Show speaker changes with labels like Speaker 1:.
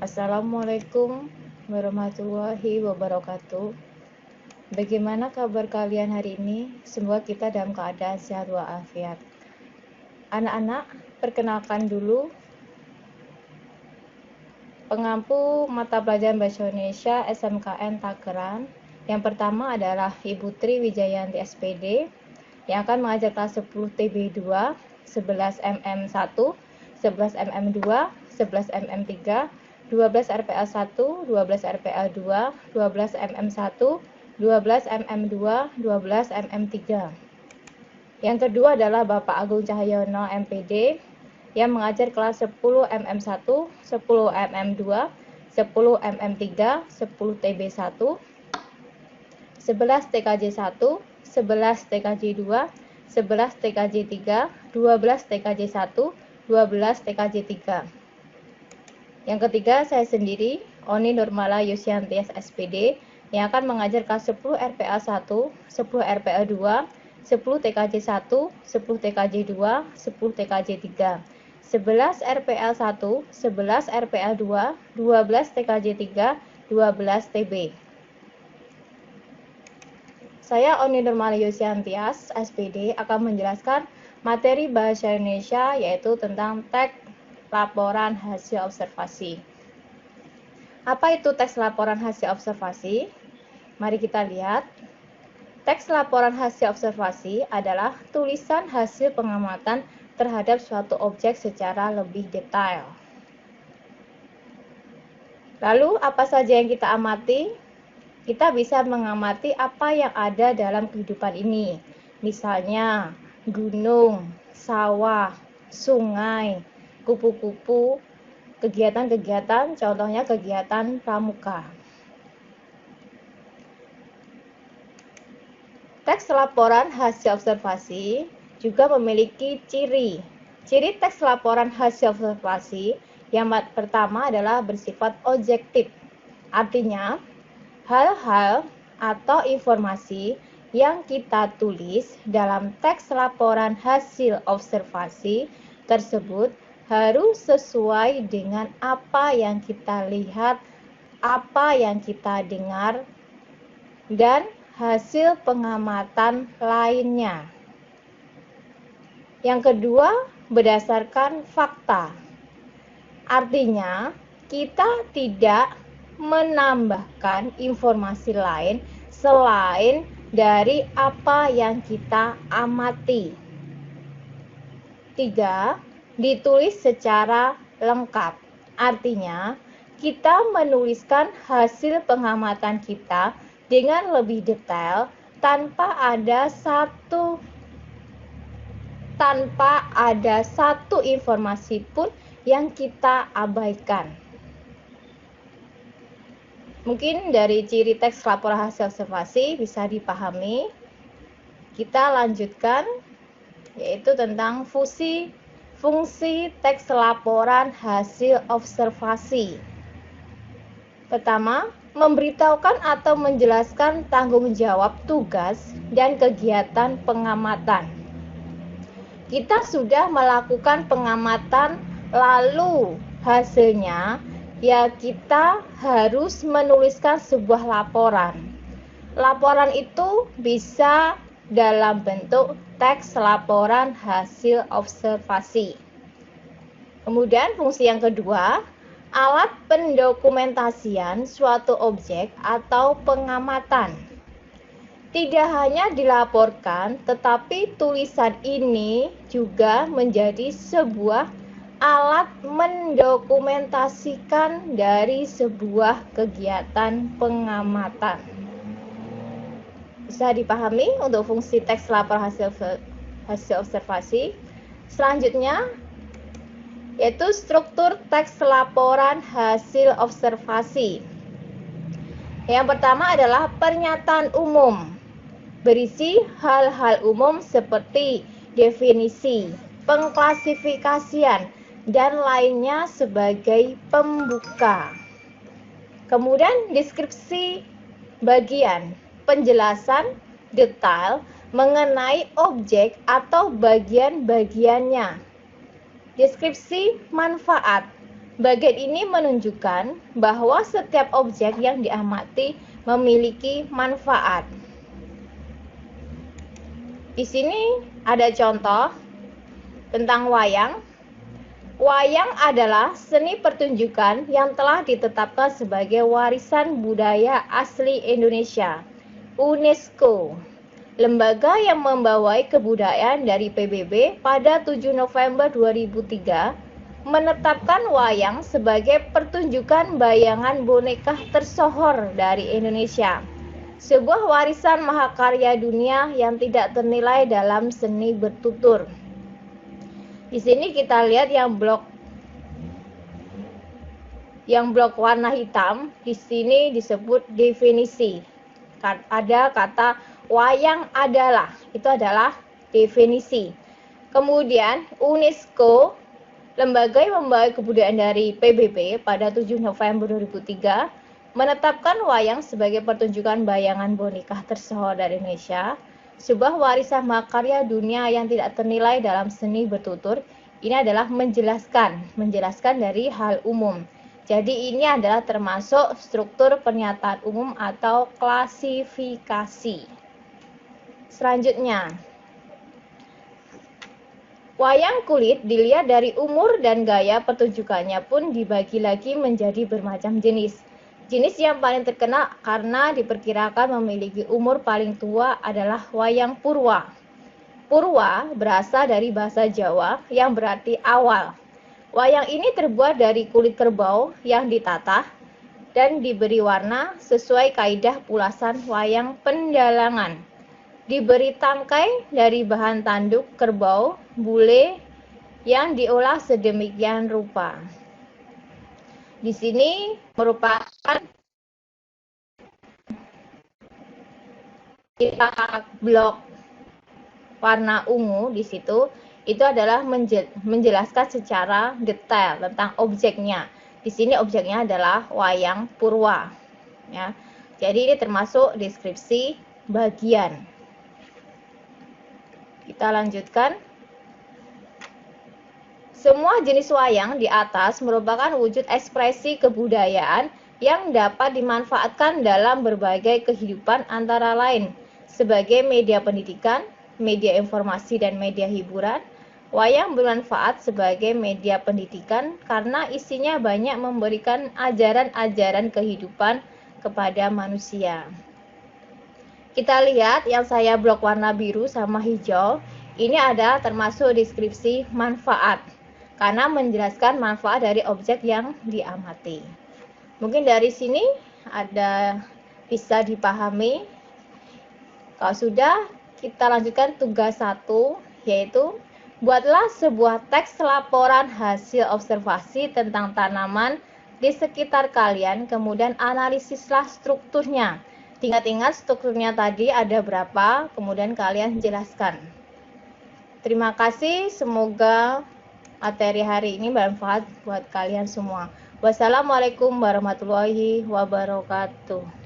Speaker 1: Assalamualaikum warahmatullahi wabarakatuh. Bagaimana kabar kalian hari ini? Semoga kita dalam keadaan sehat walafiat. Anak-anak, perkenalkan dulu pengampu mata pelajaran Bahasa Indonesia SMKN Tangerang. Yang pertama adalah Ibu Tri Wijayanti SPD yang akan mengajar kelas 10 TB2, 11 MM1, 11 MM2, 11 MM3, 12 RPL 1, 12 RPL 2, 12 MM1, 12 MM2, 12 MM3. Yang kedua adalah Bapak Agung Cahyono MPD yang mengajar kelas 10 MM1, 10 MM2, 10 MM3, 10 TB1, 11 TKJ1, 11 TKJ2, 11 TKJ3, 12 TKJ1, 12 TKJ3. Yang ketiga, saya sendiri, Oni Nurmala Yusyantias SPD, yang akan mengajar kelas 10 RPA 1, 10 RPA 2, 10 TKJ 1, 10 TKJ 2, 10 TKJ 3, 11 RPL 1, 11 RPL 2, 12 TKJ 3, 12 TB. Saya Oni Nurmala Yusyantias SPD akan menjelaskan materi Bahasa Indonesia yaitu tentang teks laporan hasil observasi. Apa itu teks laporan hasil observasi? Mari kita lihat. Teks laporan hasil observasi adalah tulisan hasil pengamatan terhadap suatu objek secara lebih detail. Lalu, apa saja yang kita amati? Kita bisa mengamati apa yang ada dalam kehidupan ini. Misalnya, gunung, sawah, sungai, kupu-kupu, kegiatan-kegiatan, contohnya kegiatan pramuka. Teks laporan hasil observasi juga memiliki ciri. Ciri teks laporan hasil observasi yang pertama adalah bersifat objektif. Artinya, hal-hal atau informasi yang kita tulis dalam teks laporan hasil observasi tersebut harus sesuai dengan apa yang kita lihat, apa yang kita dengar, dan hasil pengamatan lainnya. Yang kedua, berdasarkan fakta. Artinya, kita tidak menambahkan informasi lain selain dari apa yang kita amati. 3. Ditulis secara lengkap. Artinya, kita menuliskan hasil pengamatan kita dengan lebih detail tanpa ada satu informasi pun yang kita abaikan. Mungkin dari ciri teks laporan hasil observasi bisa dipahami. Kita lanjutkan, yaitu tentang fungsi teks laporan hasil observasi. Pertama, memberitahukan atau menjelaskan tanggung jawab tugas dan kegiatan pengamatan. Kita sudah melakukan pengamatan, lalu hasilnya ya kita harus menuliskan sebuah laporan. Laporan itu bisa dalam bentuk teks laporan hasil observasi. Kemudian fungsi yang kedua, alat pendokumentasian suatu objek atau pengamatan. Tidak hanya dilaporkan, tetapi tulisan ini juga menjadi sebuah alat mendokumentasikan dari sebuah kegiatan pengamatan. Bisa dipahami untuk fungsi teks laporan hasil observasi. Selanjutnya, yaitu struktur teks laporan hasil observasi. Yang pertama adalah pernyataan umum. Berisi hal-hal umum seperti definisi, pengklasifikasian, dan lainnya sebagai pembuka. Kemudian deskripsi bagian, penjelasan detail mengenai objek atau bagian-bagiannya. Deskripsi manfaat, Bagian ini menunjukkan bahwa setiap objek yang diamati memiliki manfaat. Di sini ada contoh tentang wayang. Wayang adalah seni pertunjukan yang telah ditetapkan sebagai warisan budaya asli Indonesia, UNESCO. Lembaga yang membawai kebudayaan dari PBB pada 7 November 2003 menetapkan wayang sebagai pertunjukan bayangan boneka tersohor dari Indonesia, sebuah warisan mahakarya dunia yang tidak ternilai dalam seni bertutur. Di sini kita lihat yang blok warna hitam, di sini disebut definisi. Ada kata wayang adalah, itu adalah definisi. Kemudian UNESCO, lembaga yang membawa kebudayaan dari PBB pada 7 November 2003, menetapkan wayang sebagai pertunjukan bayangan boneka tersohor dari Indonesia, sebuah warisan mahakarya dunia yang tidak ternilai dalam seni bertutur. Ini adalah menjelaskan dari hal umum. Jadi ini adalah termasuk struktur pernyataan umum atau klasifikasi. Selanjutnya, wayang kulit dilihat dari umur dan gaya pertunjukannya pun dibagi lagi menjadi bermacam jenis. Jenis yang paling terkenal karena diperkirakan memiliki umur paling tua adalah wayang purwa. Purwa berasal dari bahasa Jawa yang berarti awal. Wayang ini terbuat dari kulit kerbau yang ditatah dan diberi warna sesuai kaidah pulasan wayang pendalangan. Diberi tangkai dari bahan tanduk kerbau bule yang diolah sedemikian rupa. Di sini merupakan blok warna ungu di situ, itu adalah menjelaskan secara detail tentang objeknya. Di sini objeknya adalah wayang purwa. Ya. Jadi ini termasuk deskripsi bagian. Kita lanjutkan. Semua jenis wayang di atas merupakan wujud ekspresi kebudayaan yang dapat dimanfaatkan dalam berbagai kehidupan antara lain sebagai media pendidikan, media informasi, dan media hiburan. Wayang bermanfaat sebagai media pendidikan karena isinya banyak memberikan ajaran-ajaran kehidupan kepada manusia. Kita lihat yang saya blok warna biru sama hijau, ini adalah termasuk deskripsi manfaat karena menjelaskan manfaat dari objek yang diamati. Mungkin dari sini ada bisa dipahami. Kalau sudah, kita lanjutkan tugas 1, yaitu buatlah sebuah teks laporan hasil observasi tentang tanaman di sekitar kalian, kemudian analisislah strukturnya. Ingat-ingat strukturnya tadi ada berapa, kemudian kalian jelaskan. Terima kasih, semoga materi hari ini bermanfaat buat kalian semua. Wassalamualaikum warahmatullahi wabarakatuh.